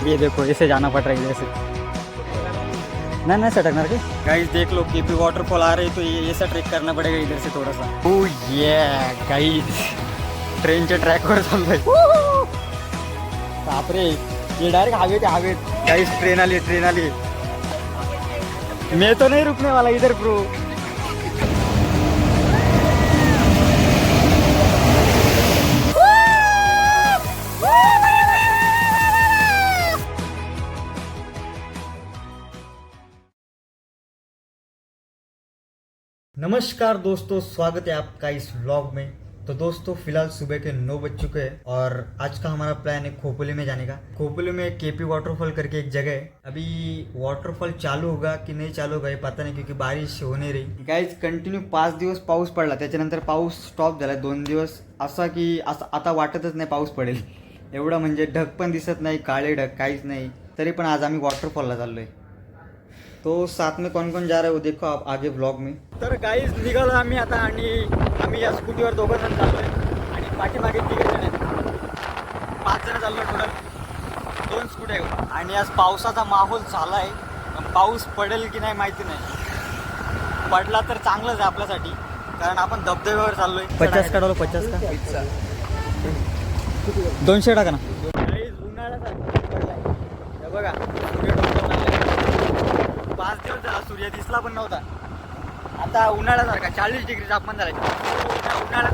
ये देखो ऐसे जाना पड़ रहा है जैसे नहीं नहीं सटकना के गाइस देख लो केपी वाटरफॉल आ रही तो ये ऐसा ट्रेक करना पड़ेगा इधर से थोड़ा सा। ओ ये गाइस ट्रेनच्या ट्रॅकवर चाललोय बापरे ये डायरेक्ट हवेत गाइस ट्रेन आली मैं तो नहीं रुकने वाला इधर ब्रो। नमस्कार दोस्तों, स्वागत है आपका इस व्लॉग में। तो दोस्तों फिलहाल सुबह के 9 बज चुके हैं और आज का हमारा प्लान है खोपोली में जाने का। खोपोली में केपी वाटरफॉल करके एक जगह है। अभी वाटरफॉल चालू होगा की नाही चालू होगा हे पता नाही क्योंकि बारिश हो नाही रही। गाइज कंटिन्यू 5 दिवस पाऊस पडला, त्याच्यानंतर पाऊस स्टॉप झाला 2 दिवस, असा की आता वाटतच नाही पाऊस पडेल एवढा, म्हणजे ढग पण दिसत नाही, काळे ढग काहीच नाही। तरी पण आज आम्ही वाटरफॉलला चाललोय। तो साथ में कौन कौन जा रहा है वो देखो आप आगे ब्लॉग में। तर गाईज निघालो आम्ही आता आणि आम्ही या स्कूटीवर 2 जण चाललोय आणि पाठीमागे 3 जण आहेत, 5 जण चाललोय टोटल, 2 स्कूटी आहे। आणि आज पावसाचा माहोल झाला आहे, पण पाऊस पडेल की नाही माहिती नाही। पडला तर चांगलंच आहे आपल्यासाठी, कारण आपण धबधब्यावर चाललोय। 50 काढवलं 50 का 200 टाका ना। उन्हाळ्यासारखं पडलाय हे बघा, 5 दिवस झाला सूर्य दिसला पण नव्हता। आता उन्हाळ्यासारखा 40 डिग्री तापमान झालं, उन्हाळ्यात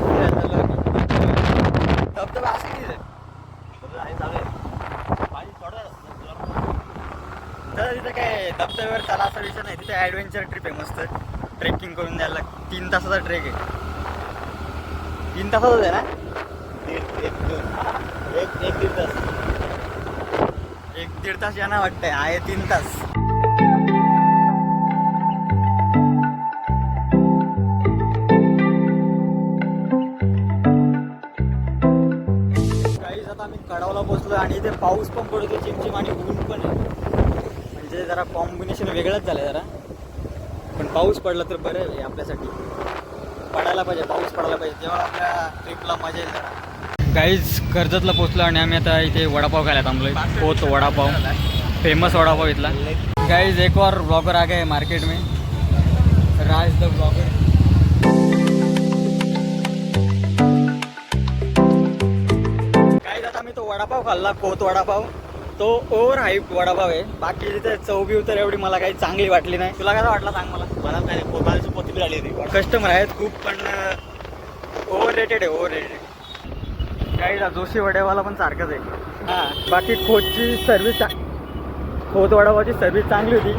धबधबा असं नाही तर तिथं काय धबधब्यावर चला असा विषय नाही। तिथे ॲडव्हेंचर ट्रिप आहे, मस्त ट्रेकिंग करून द्यायला। 3 तासाचा ट्रेक आहे, 3 तासाचाच आहे ना, एक दीड तास यांना वाटतंय, आहे 3 तास। कडावला पोचलो आणि इथे पाऊस पण पडतो चिमचिम आणि ऊन पण आहे, म्हणजे जरा कॉम्बिनेशन वेगळंच झालं जरा। पण पाऊस पडला तर बरं आहे आपल्यासाठी, पडायला पाहिजे, पाऊस पडायला पाहिजे, तेव्हा आपल्या ट्रिपला मजा येईल जरा। गाईज कर्जतला पोचलो आणि आम्ही आता इथे वडापाव खायला थांबलोय, पोच वडापाव, फेमस वडापाव इथला। गाईज एक और ब्लॉगर आ गए मार्केट में, राज द ब्लॉगर। वडापाव खाल्ला, कोत वडापाव, तो ओव्हर हाईप वडापाव आहे। बाकी तिथे चवबी तर एवढी मला काही चांगली वाटली नाही। तुला काय वाटला सांग मला काय कोताची पोती आली होती। कस्टमर आहेत खूप, पण ओव्हर रेटेड आहे, ओव्हर रेटेड। काही जोशी वड्यावाला पण सारखंच आहे। हां, बाकी खोतची सर्व्हिस, खोत वडापावची सर्व्हिस चांगली होती,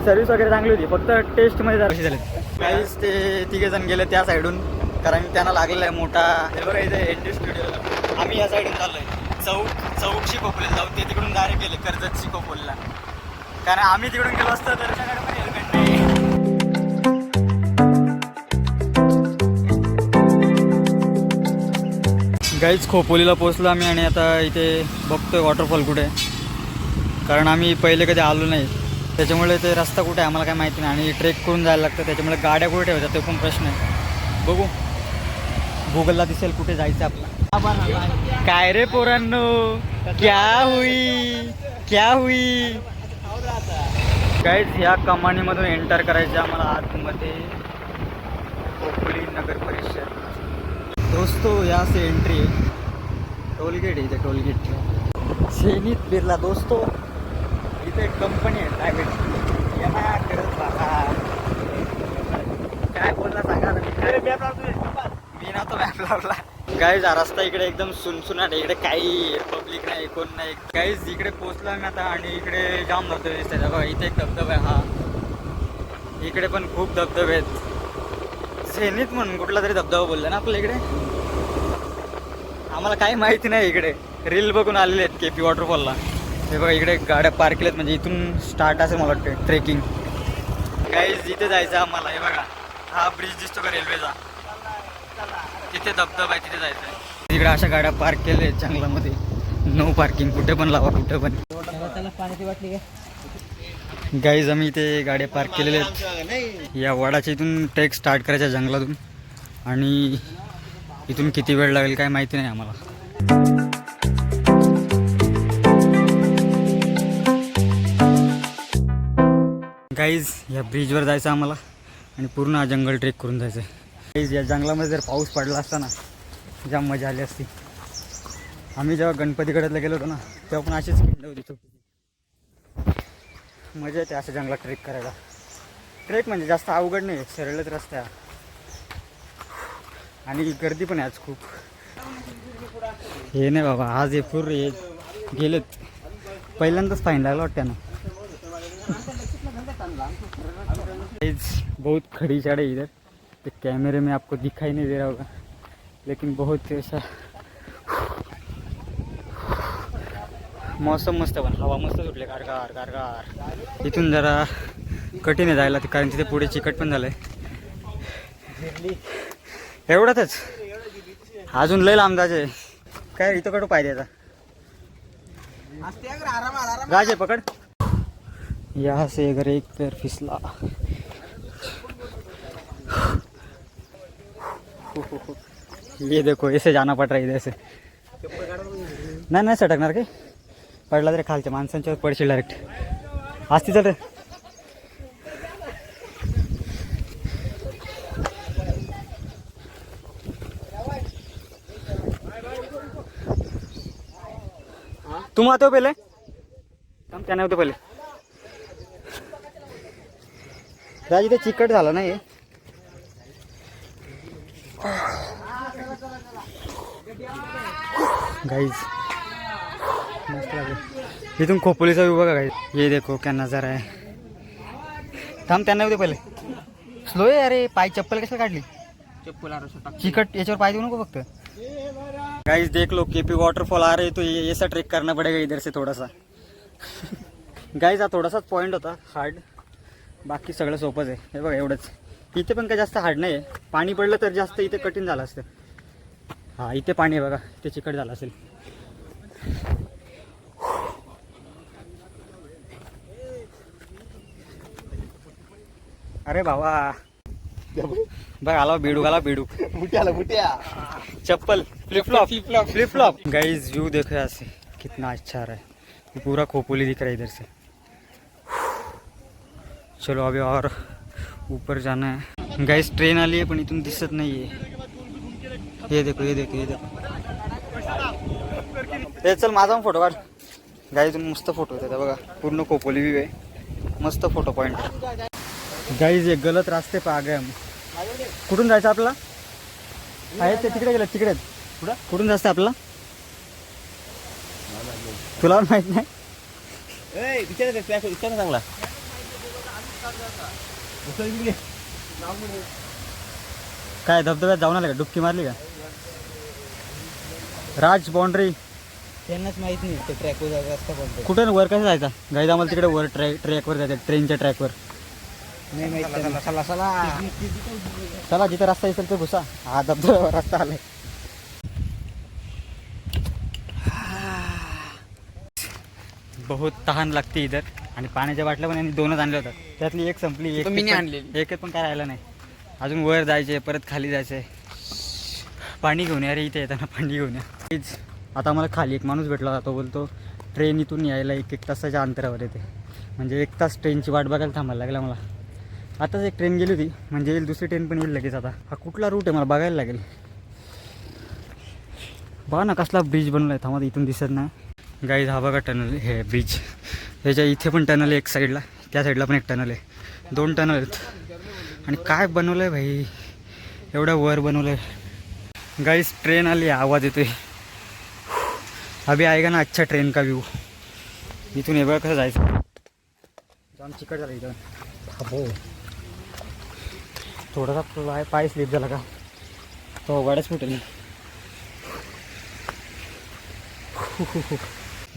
सर्व्हिस वगैरे चांगली होती, फक्त टेस्टमध्ये जरा झाले। काहीच ते 3 जण गेले त्या साईडून, कारण त्यांना लागलेला आहे मोठा हे बघा इथे एंट्री स्टुडिओला। आम्ही या साईडून चाललोय चौकशी खोपोलीला जाऊ, ते तिकडून डायरेक्ट गेले कर्जतची खोपोलीला, कारण आम्ही तिकडून गेलो असतो तर त्याच्याकडे पण हेल्मेट नाही। गाईज खोपोलीला पोचलो आम्ही आणि आता इथे बघतोय वॉटरफॉल कुठे, कारण आम्ही पहिले कधी आलो नाही, त्याच्यामुळे ते रस्ता कुठे आहे आम्हाला काय माहिती नाही आणि ट्रेक करून जायला लागतं, त्याच्यामुळे गाड्या कुठे ठेवतात ते पण प्रश्न आहे। बघू गुगलला दिसेल कुठे जायचं आपलं। काय रे पोरांनो, क्या हुई गाइस, या कमानीमधून एंटर करायचं आम्हाला आतमध्ये, खोपोली नगर परिषद। दोस्तों यहाँ से एंट्री है, टोलगेट इथे, टोलगेट शेनीत बिर्ला। दोस्तों इथे कंपनी आहे प्रायव्हेट, यांना करत बघा काय बोलला सांगा, मी ना तो मॅप लावला। गाईज हा रस्ता इकडे एकदम सुनसुनाट आहे, इकडे काही पब्लिक नाही, कोण नाही। गाईज इकडे पोचलो आम्ही आता आणि इकडे जाम धबधबे दिसतात बघा, इथे एक धबधबा आहे, हा इकडे पण खूप धबधबे आहेत। झेनीत म्हणून कुठला तरी धबधबा बोलला ना आपल्या इकडे, आम्हाला काही माहिती नाही। इकडे रील बघून आलेले आहेत केपी वॉटरफॉलला, हे बघा इकडे गाड्या पार्क केल्यात, म्हणजे इथून स्टार्ट असेल मला वाटतं ट्रेकिंग। गाईज इथे जायचं आम्हाला, हे बघा हा ब्रिज दिसतो का रेल्वेचा, तिथे धबधबा आहे, तिथे जायचं आहे। तिकडे अशा गाड्या पार्क केल्या आहेत जंगलामध्ये, नो पार्किंग, कुठे पण लावा कुठे पण। गाईज आम्ही इथे गाड्या पार्क केलेल्या आहेत, या वडाच्या इथून ट्रेक स्टार्ट करायच्या जंगलातून, आणि इथून किती वेळ लागेल काय माहिती नाही आम्हाला। गाईज या ब्रिजवर जायचं आम्हाला आणि पूर्ण हा जंगल ट्रेक करून जायचं आहे. गाईज या जंगलामध्ये जर पाऊस पडला असता ना जाम मजा आली असती. आम्ही जेव्हा गणपतीगडाला गेलो होतो ना तेव्हा पण अशीच खिंड होती. मजा येते असं जंगलात ट्रेक करायला. ट्रेक म्हणजे जास्त अवघड नाही, सरळच रस्ता आणि गर्दी पण आहे आज खूप. हे नाही बाबा आज हे पूर्ण हे गेलेत. पहिल्यांदाच फाईन लागला वाटतं ना. बहुत खड़ी चढ़ है इधर, तो कैमरे में आपको दिखाई नहीं दे रहा होगा लेकिन बहुत ऐसा मौसम मस्त पण हवा मस्त सुटले गारगार गारगार. इथून जरा कठीण आहे जायला कारण तिथे पुढे चिकट पण झालंय. एवढंच अजून लय लांब जायचे. काय इथं कडू पाय द्यायचा गाजे पकड़. यहाँ से अगर एक पैर फिसला ये देखो ऐसे जाना पड़ रहा है इधर से. नाही सटकणार काय पडला तरी खालच्या माणसांच्यावर पडशील डायरेक्ट. असती चल रे. तुम आते हो पहले हम क्या नाही होते पहिले. राज इथे चिकट झालं नाही. गाइस मस्त लागले. इथून खोपोलीचा व्यू बघा गाइस. ये देखो क्या नजारा है. थांब त्यांना होते पहिले. स्लो आहे अरे. पाय चप्पल कशाला काढली. चिकट याच्यावर पाय देऊ नको फक्त. गाइस देख लो केपी वाटरफॉल आ रहे तो ये ऐसा ट्रेक करना पड़ेगा इधर से थोड़ा सा. गाइस हा थोडासाच पॉईंट होता हार्ड, बाकी सगळं सोपंच आहे. हे बघा एवढंच. इथे पण काय जास्त हार्ड नाही आहे. पाणी पडलं तर जास्त इथे कठीण झालं असतं. हां इथे पाणी आहे बघा, ते चिकट झालं असेल. अरे बाबा बघ आला बेडूक आला बेडूक. बुटिया चप्पल फ्लिप फ्लॉप. गाइस व्यू देखो यहाँ से कितना अच्छा आ रहा है. पूरा खोपोली दिख रहा है इधर से. चलो अभी और ऊपर जाना है. गाइस ट्रेन आली आहे पण इथून दिसत नाही आहे. ये देखो ये देखो ये देखो. हे चल माझा फोटो काढ. गाइस मस्त फोटो येतात बघा. पूर्ण खोपोली व्यू आहे. मस्त फोटो पॉइंट. गाइस ये गलत रास्ते पे आ गए हम. कुठून जायचं आपल्याला. आहे ते तिकडे गेलं तिकडे. कुठून जायचं आपल्याला तुला माहित नाही. चांगला काय धबधब्यात जाऊन आले का. डुबकी मारली का. राज बाउंड्री त्यांनाच माहित नाही ते ट्रॅकवर जायचं रस्ता कोणता. कुठं वर कसं जायचा. गाईज आम्हाला तिकडे वर ट्रॅकवर जायचं ट्रेनच्या ट्रॅकवर. नाही माहिती. चला जिथे रस्ता असेल तो घुसा. हा धबधबा रस्ता आलाय. बहुत तहान लागते इधर आणि पाण्याच्या बाटल्या पण यांनी 2च आणल्या होत्या. त्यातली एक संपली. एक मी आणलेली. एक पण काय राहिलं नाही. अजून वर जायचे परत खाली जायचंय. पाणी घेऊन या रे. इथे येताना पाणी घेऊन या. आता आम्हाला खाली एक माणूस भेटला होता. तो बोलतो ट्रेन इथून यायला 1 तासाच्या अंतरावर येते. म्हणजे 1 तास ट्रेनची वाट बघायला थांबायला लागला मला. आताच एक ट्रेन गेली होती म्हणजे येईल दुसरी ट्रेन पण येईल लगेच. आता हा कुठला रूट आहे मला बघायला लागेल. बघा ना कसला ब्रिज बनवला आहे. थांबा इथून दिसत नाही. गाईज हा बघा टनल. हे ब्रिज ह्याच्या इथे पण टनल आहे एक साईडला. त्या साईडला पण एक टनल आहे. 2 टनल आहेत. आणि काय बनवलं आहे भाई. एवढं वर बनवलं आहे. गाईज ट्रेन आली. आवाज येतोय. अभी आएगा ना अच्छा ट्रेन का व्यू. इथून हे बघा कसं जायचं. जाम चिकट झालं इथं. हो थोडासा पाय स्लिप झाला का तो गाड्याच फुटेल.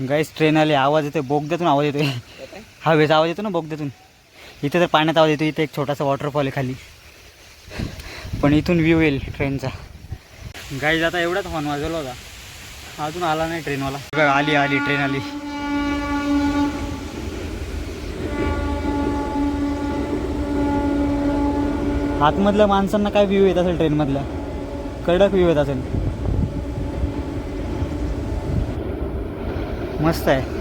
गाईस ट्रेन आली. आवाज येतोय. बोगद्यातून आवाज येतोय. हवेचा आवाज येतो ना बोगद्यातून. इथे तर पाण्यात आवाज येतो. इथे एक छोटासा वॉटरफॉल आहे खाली. पण इथून व्ह्यू येईल ट्रेनचा. गाईज आता एवढाच हॉर्न वाजवला होता. अजून आला नाही ट्रेनवाला. आली आली ट्रेन आली. आतमधल्या माणसांना काय व्ह्यू येत असेल ट्रेनमधल्या. कडक व्ह्यू येत असेल. मस्त आहे.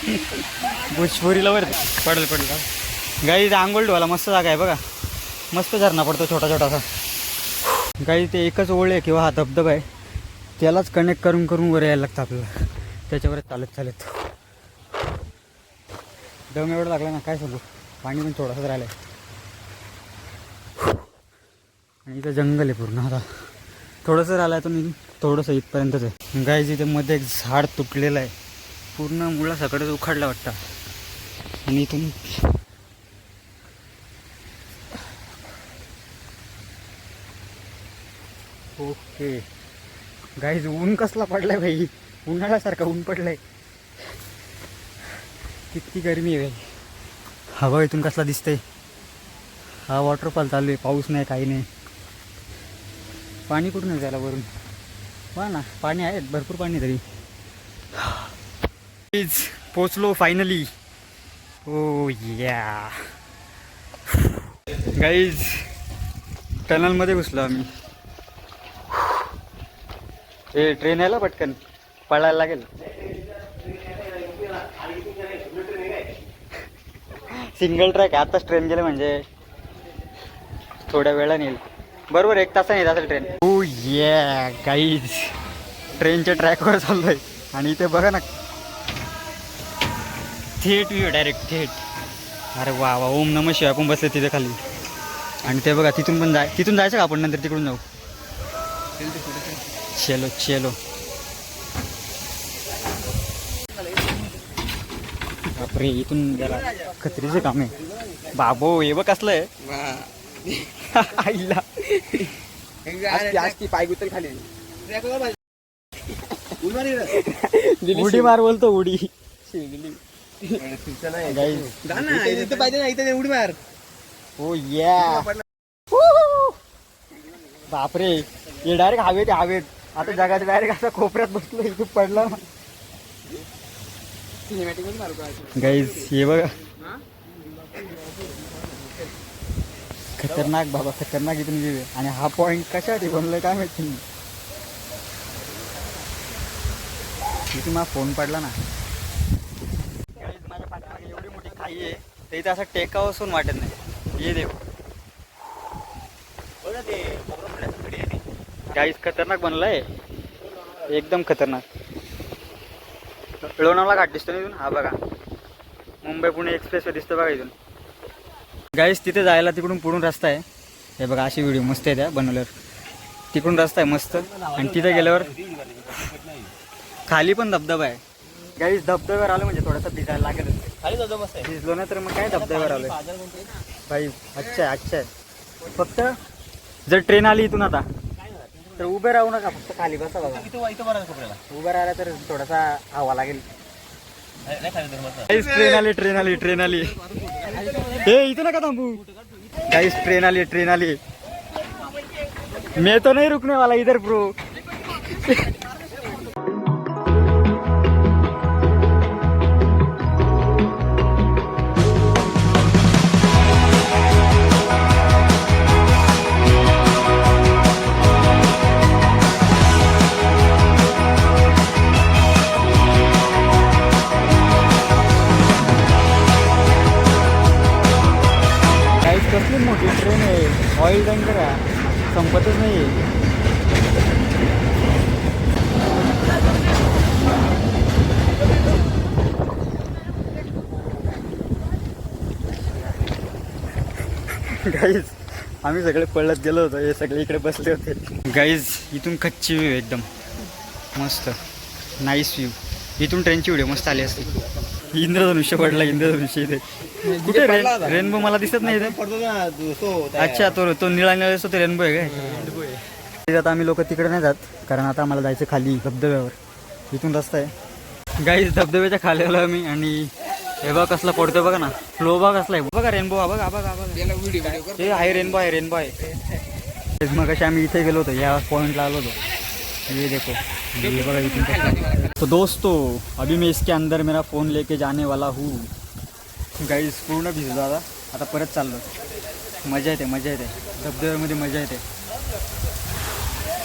भुजपुरीला वर पडेल गाईज आंघोळ धुवायला मस्त जागा आहे बघा. मस्त झरणा पडतो छोटा छोटासा. गाई ते एकच ओळ आहे किंवा हा धबधबा आहे त्यालाच कनेक्ट करून करून वर यायला लागतं आपल्याला. त्याच्यावरच चालत चालत दम एवढं लागला ना काय सांगू. पाणी पण थोडंसंच राहिलं आहे आणि इथं जंगल आहे पूर्ण. आता थोडंसं राहिलं आहे तर मी थोडंसं इथपर्यंतच आहे. गाईज इथे मध्ये एक झाड तुटलेलं आहे पूर्ण मुळा सगळंच उखाडलं वाटतं. आणि इथून ओके गाईज ऊन कसला पडलाय भाई. उन्हाळ्यासारखा ऊन पडलाय. किती गरमी आहे भाई. हवा इथून कसला दिसतंय. हा वॉटरफॉल चालू आहे. पाऊस नाही काही नाही. पाणी कुठून जायला वरून वा ना. पाणी आहे भरपूर पाणी तरी. पोचलो फायनली. ओ या गाईज टनलमध्ये घुसलो आम्ही. हे ट्रेन यायला पटकन पळायला लागेल. सिंगल ट्रॅक आहे. आताच ट्रेन गेले म्हणजे थोड्या वेळाने येईल. बरोबर 1 तासाने येत असेल ट्रेन. ओ या गाईज ट्रेनच्या ट्रॅकवर चाललोय आणि इथे बघा ना थेट व्ह्यू डायरेक्ट थेट. अरे वा वा. ओम नमः शिवाय आपण बसले तिथे खाली. आणि ते बघा तिथून पण तिथून जायचं का आपण नंतर तिकडून जाऊ. चलो चलो. बापरे इथून गेला खत्रीचे काम आहे बाबो. हे बघ कसलं आहे आईला पाय गुतल खाली उडी मार बोलतो उडी. पाहिजे ना इथे उडी मार. ओ या बापरे. हे डायरेक्ट हवेत हवेत. आता जगात डायरेक्ट असा कोपऱ्यात बसलो इथे पडला ना. गाईज हे बघा खतरनाक बाबा खतरनाक. इथून गेले आणि हा पॉइंट कशासाठी बनलोय काय माहिती. इथे माझा फोन पडला ना. माझ्या पाठीमागे एवढी मोठी खाई आहे तर इथे असं टेकावं असून वाटत नाही. ये देव गाईज खतरनाक बनलाय एकदम खतरनाक. लोणावळा घाट दिसतो ना इथून. हा बघा मुंबई पुणे एक्सप्रेस वे दिसतो बघा इथून. गाईज तिथे जायला तिकडून पुढून रस्ता आहे. हे बघा अशी व्हिडिओ मस्त आहे त्या बनवल्यावर. तिकडून रस्ता आहे मस्त. आणि तिथे गेल्यावर खाली पण धबधबा आहे. गाईज धबधब्यावर आलो म्हणजे थोडासा भिजायला लागेल. भिजलो ना तर मग काय धबधब्यावर आलोय भाई. अच्छा अच्छा आहे. फक्त जर ट्रेन आली इथून आता तर उभे राहू नका. फक्त खाली बसा बघा. उभे राहिला तर थोडासा हवा लागेल. ट्रेन आली ट्रेन आली ट्रेन आली. हे इथं नका थांबू. गाइस ट्रेन आली ट्रेन आली. मैं तो नहीं रुकने वाला इधर ब्रो. कसली मोठी ट्रेन आहे. ऑइल टँकर आहे. संपतच नाही. गाईज आम्ही सगळे पळत गेलो होतो. हे सगळे इकडे बसले होते. गाईज इथून कच्ची व्ह्यू एकदम मस्त नाईस व्ह्यू. इथून ट्रेनची व्हिडिओ मस्त आली असते. इंद्रधनुष्य पडला. इंद्रधनुष्य इथे कुठे रेनबो मला दिसत नाही इथे. अच्छा तो निळा निळा असतो ते रेनबो आहे काय. आता आम्ही लोक तिकडे नाही जात कारण आता आम्हाला जायचं खाली धबधब्यावर. इथून रस्ता आहे गाईज धबधब्याच्या खाली आलो आम्ही. आणि हे बघा कसला पडतोय बघा ना. फ्लो बघा कसला आहे बघा. रेनबो हा बघा बघा बघा. हे आहे रेनबो आहे रेनबो आहे. मग अशी आम्ही इथे गेलो होतो या पॉइंटला आलो होतो. ये देखो ये बघा इथून. तो दोस्तों अभी मैं इसके अंदर मेरा फ़ोन लेके जाने वाला हूँ. गाईज पूर्ण भिजलो आता परत चाललो. मजा येते मजा येते धबधब्यामध्ये मजा येते.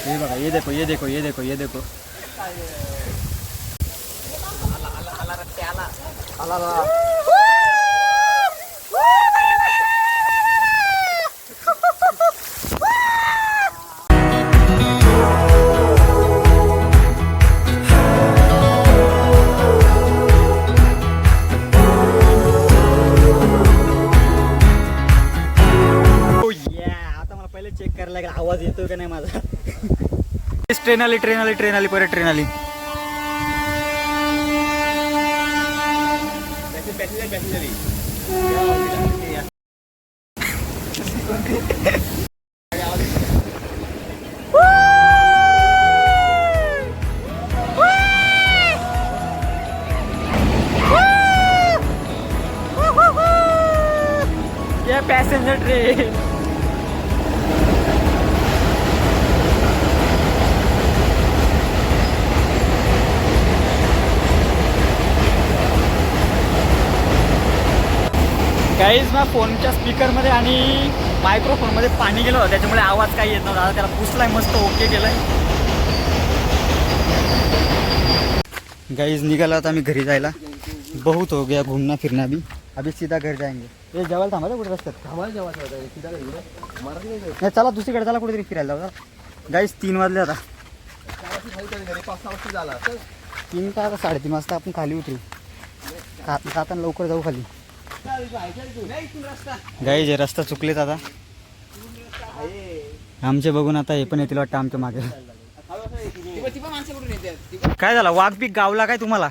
हे बघा ये देखो ये देखो ये देखो ये देखो. आता मला पहिले चेक करायला लागेल आवाज येतोय का नाही माझा. ट्रेन आली परत ट्रेन आली. Passenger train. गाईज ना फोनच्या स्पीकरमध्ये आणि मायक्रोफोनमध्ये पाणी गेलं होतं, त्याच्यामुळे आवाज काही येत नव्हता. आता त्याला पुसलाय, मस्त ओके केलाय. गाईज निघाला आता आम्ही घरी जायला. बहुत हो गया घूमना फिरना भी, अभी सीधा घर जाएंगे. हे जेवायला थांबा कुठे रस्त्यात. नाही चला दुसरीकडे, चला कुठेतरी फिरायला जाऊ. गाईज 3 वाजले आता. 3 का 3:30 वाजता आपण खाली उतरू. जाताना लवकर जाऊ खाली. गाईज रस्ता चुकलेत आता आमचे बघून. आता हे पण येतील वाटतं आमच्या मागे. काय झालं, वाघ पीक गावला काय तुम्हाला.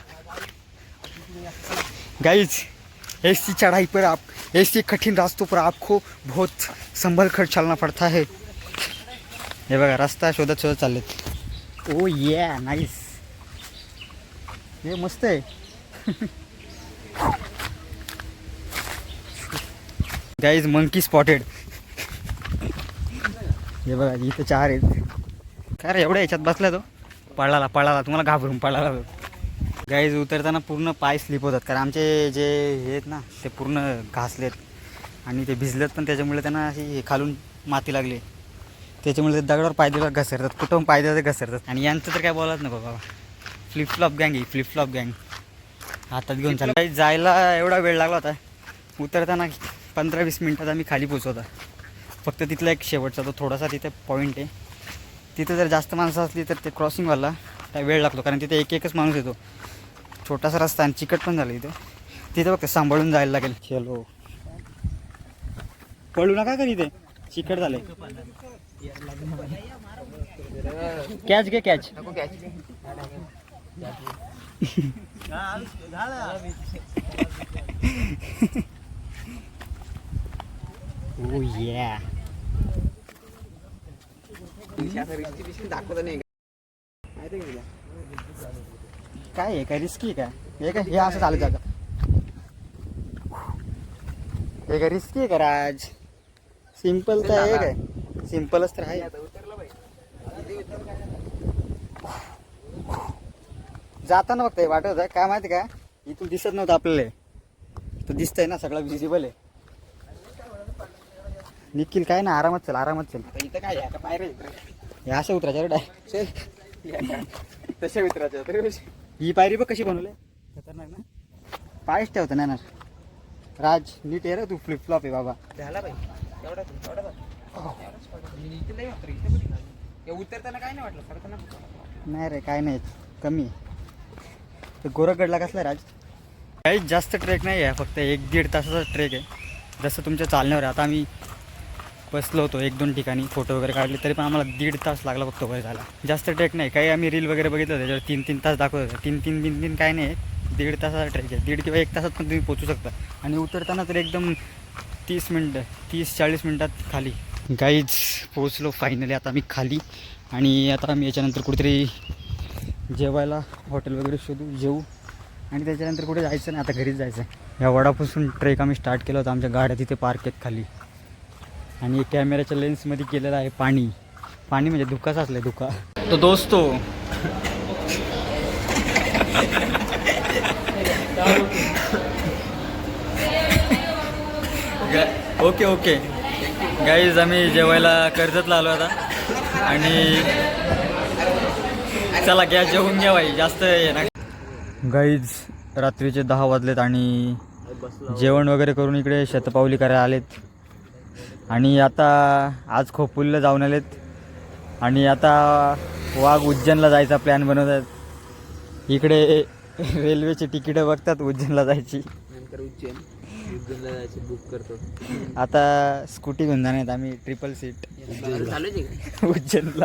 गाइज ऐसी चढ़ाई पर आप, ऐसी कठिन रास्तों पर आपको बहुत संभल कर चलना पड़ता है. हे बघा रस्ता शोधत चाललेत. ओ या नाईस, हे मस्त आहे. Guys monkey spotted. हे बघा इथे 4 आहेत. काय रे एवढ्या याच्यात बसला तो. पळाला तुम्हाला घाबरून पळाला. गाईज उतरताना पूर्ण पाय स्लिप होतात, कारण आमचे जे हे आहेत ना ते पूर्ण घासलेत आणि ते भिजलेत पण, त्याच्यामुळे त्यांना अशी खालून माती लागली, त्याच्यामुळे ते दगडावर पाय दिला घसरतात. कुठून पाय दिला ते घसरतात. आणि यांचं तर काय बोलत नको बाबा. फ्लिपफ्लॉप गँग ही, फ्लिपफ्लॉप गँग हातात घेऊन चाललं. काही जायला एवढा वेळ लागला होता, उतरताना 15-20 मिनटात आम्ही खाली पोचवता. फक्त तिथला एक शेवटचा तो थोडासा तिथे पॉईंट आहे, तिथे जर जास्त माणसं असली तर ते क्रॉसिंग व्हायला वेळ लागतो, कारण तिथे एकच माणूस येतो. छोटासा रस्ता आणि चिकट पण झालं इथे. तिथे फक्त सांभाळून जायला लागेल. चलो पळू नका का, तिथे चिकट झाले. कॅच घे, कॅच. ओ या काय आहे, काय रिस्की का हे. काय हे असं चालू जातं, हे काय रिस्की आहे का राज. सिंपल तर आहे, काय सिंपलच तर आहे. जाताना फक्त हे वाटत होतं काय माहिती का, इथून दिसत नव्हतं आपल्याला, तर दिसतंय ना सगळं विजिबल आहे. निखिल काय ना, आरामात चल. इथं काय पायरे हे असं उतरायचं डाय. तशा मित्राच्या ही पायरी बघ कशी बनवली, खतरनाक ना. पायच ठेवतं नाही ना राज. नीट आहे रे तू, फ्लिपफ्लॉप आहे बाबा. झाला बाई एवढा उतरताना काय नाही वाटलं, सरताना नाही रे काय नाही, कमी आहे. तर गोरखगडला कसला राज. काही जास्त ट्रेक नाही आहे, फक्त 1-1.5 तासाचा ट्रेक आहे. जसं तुमच्या चालण्यावर आहे. आता आम्ही बसलो होतो 1-2 ठिकाणी, फोटो वगैरे काढले, तरी पण आम्हाला 1.5 तास लागला फक्त वर जायला. जास्त ट्रेक नाही. काही आम्ही रील वगैरे बघितलं त्याच्यावर 3-3 तास दाखवत होतं. 3 काय नाही, 1.5 तासाचा ट्रेक आहे. 1.5 किंवा 1 तासात पण तुम्ही पोचू शकता. आणि उतरताना तर एकदम 30-40 मिनटात खाली. गाईज पोचलो फायनली आता आम्ही खाली. आणि आता आम्ही याच्यानंतर कुठेतरी जेवायला हॉटेल वगैरे शोधू, जेवू, आणि त्याच्यानंतर कुठे जायचं नाही, आता घरीच जायचं आहे. या वडापासून ट्रेक आम्ही स्टार्ट केला होता. आमच्या गाड्या तिथे पार्क आहेत खाली, आणि कॅमेऱ्याच्या लेन्समध्ये केलेलं आहे पाणी म्हणजे धुकाच असलं धुका. तो दोस्तो ओके गाईज आम्ही जेवायला कर्जतला आलो आता. आणि चला घ्या जेवून घ्या बाई, जास्त आहे ना. गाईज रात्रीचे 10 वाजलेत आणि जेवण वगैरे करून इकडे शतपावली करायला आलेत. आणि आता आज खोपोलीला जाऊन आलेत आणि आता वाघ उज्जैनला जायचा प्लॅन बनवत आहेत. इकडे रेल्वेची तिकीटं बघतात उज्जैनला जायची. नंतर उज्जैनला जायचं बुक करतो. आता स्कूटी घेऊन जाणार आहेत आम्ही ट्रिपल सीट चालू आहे उज्जैनला.